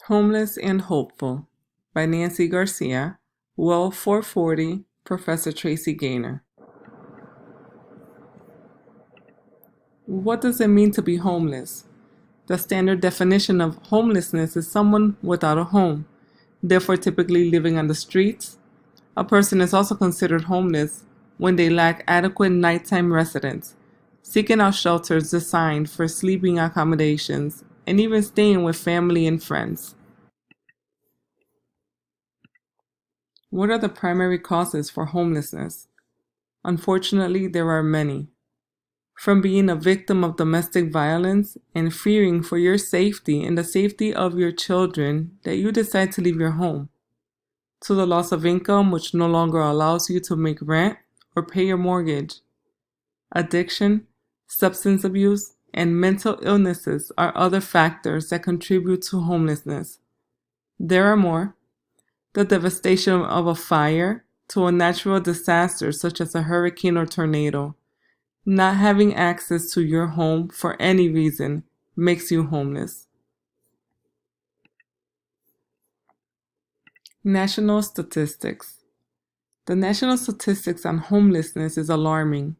Homeless and Hopeful by Nancy Garcia, Well 440, Professor Tracy Gaynor. What does it mean to be homeless? The standard definition of homelessness is someone without a home, therefore typically living on the streets. A person is also considered homeless when they lack adequate nighttime residence, seeking out shelters designed for sleeping accommodations, and even staying with family and friends. What are the primary causes for homelessness? Unfortunately, there are many. From being a victim of domestic violence and fearing for your safety and the safety of your children that you decide to leave your home, to the loss of income which no longer allows you to make rent or pay your mortgage. Addiction, substance abuse, and mental illnesses are other factors that contribute to homelessness. There are more. The devastation of a fire to a natural disaster such as a hurricane or tornado. Not having access to your home for any reason makes you homeless. National statistics. The national statistics on homelessness is alarming.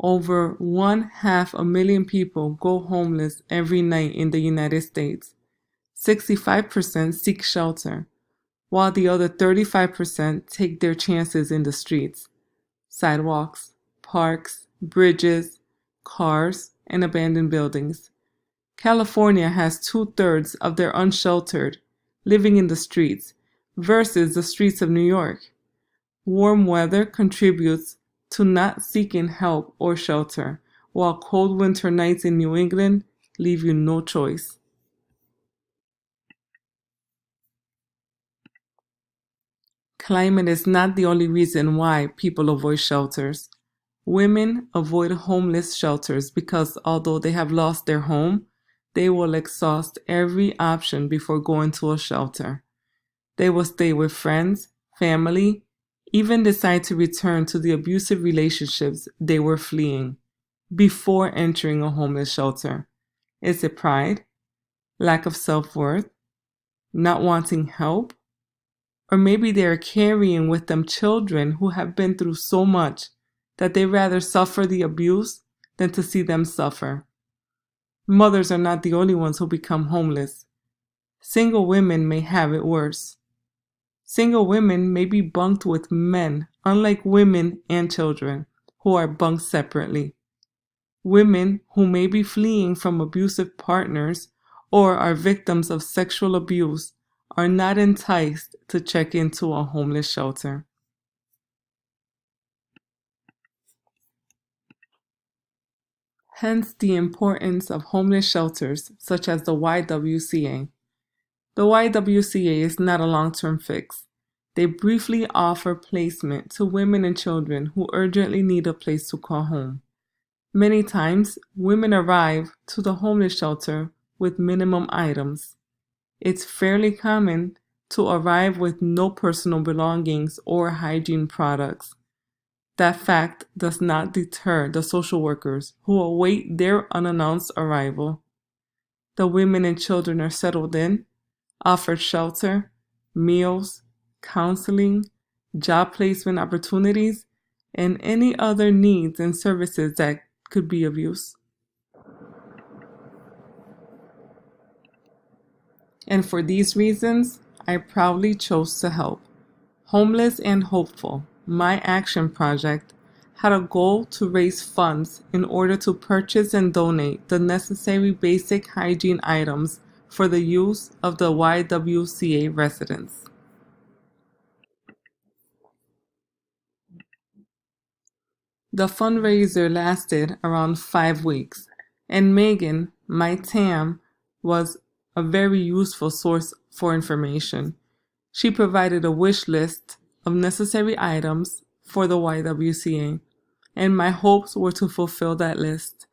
Over 500,000 people go homeless every night in the United States. 65% seek shelter, while the other 35% take their chances in the streets, sidewalks, parks, bridges, cars, and abandoned buildings. California has 2/3 of their unsheltered living in the streets versus the streets of New York. Warm weather contributes to not seeking help or shelter, while cold winter nights in New England leave you no choice. Climate is not the only reason why people avoid shelters. Women avoid homeless shelters because although they have lost their home, they will exhaust every option before going to a shelter. They will stay with friends, family, even decide to return to the abusive relationships they were fleeing before entering a homeless shelter. Is it pride? Lack of self-worth? Not wanting help? Or maybe they are carrying with them children who have been through so much that they rather suffer the abuse than to see them suffer. Mothers are not the only ones who become homeless. Single women may have it worse. Single women may be bunked with men, unlike women and children, who are bunked separately. Women who may be fleeing from abusive partners or are victims of sexual abuse are not enticed to check into a homeless shelter. Hence the importance of homeless shelters such as the YWCA. The YWCA is not a long-term fix. They briefly offer placement to women and children who urgently need a place to call home. Many times, women arrive to the homeless shelter with minimum items. It's fairly common to arrive with no personal belongings or hygiene products. That fact does not deter the social workers who await their unannounced arrival. The women and children are settled in, offered shelter, meals, counseling, job placement opportunities, and any other needs and services that could be of use. And for these reasons, I proudly chose to help. Homeless and Hopeful, my action project, had a goal to raise funds in order to purchase and donate the necessary basic hygiene items for the use of the YWCA residents. The fundraiser lasted around 5 weeks, and Megan, my TAM, was a very useful source for information. She provided a wish list of necessary items for the YWCA, and my hopes were to fulfill that list.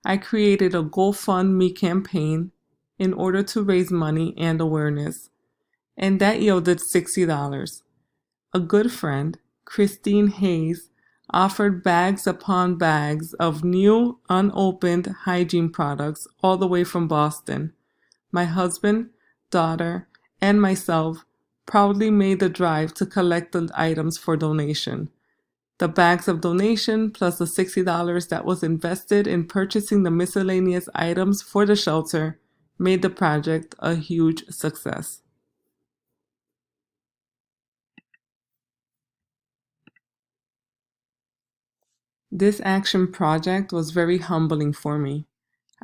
I created a GoFundMe campaign in order to raise money and awareness, and that yielded $60. A good friend, Christine Hayes, offered bags upon bags of new, unopened hygiene products all the way from Boston. My husband, daughter, and myself proudly made the drive to collect the items for donation. The bags of donation plus the $60 that was invested in purchasing the miscellaneous items for the shelter made the project a huge success. This action project was very humbling for me.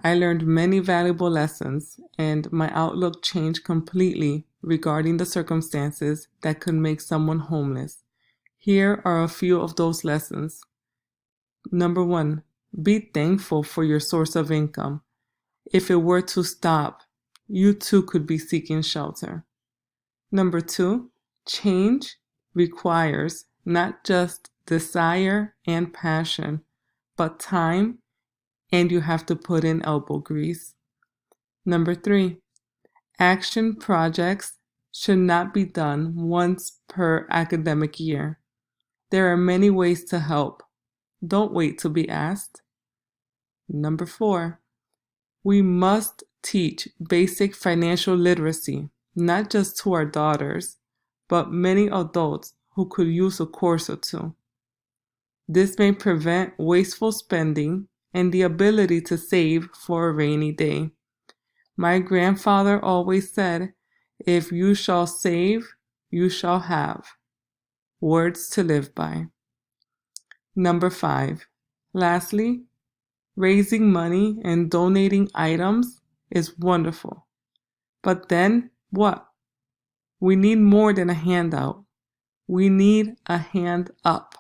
I learned many valuable lessons, and my outlook changed completely regarding the circumstances that could make someone homeless. Here are a few of those lessons. Number 1, be thankful for your source of income. If it were to stop, you too could be seeking shelter. Number 2, change requires not just desire and passion, but time, and you have to put in elbow grease. Number 3, action projects should not be done once per academic year. There are many ways to help. Don't wait to be asked. Number 4, we must teach basic financial literacy, not just to our daughters, but many adults who could use a course or two. This may prevent wasteful spending and the ability to save for a rainy day. My grandfather always said, "If you shall save, you shall have." Words to live by. Number 5. Lastly, raising money and donating items is wonderful. But then what? We need more than a handout. We need a hand up.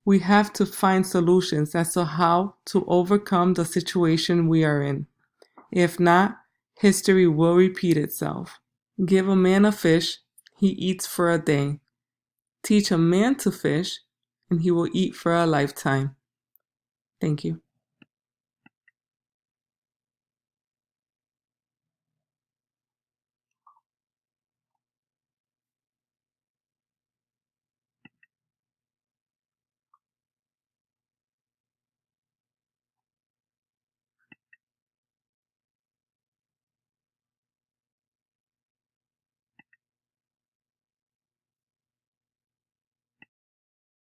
We have to find solutions as to how to overcome the situation we are in. If not, history will repeat itself. Give a man a fish, he eats for a day. Teach a man to fish, and he will eat for a lifetime. Thank you.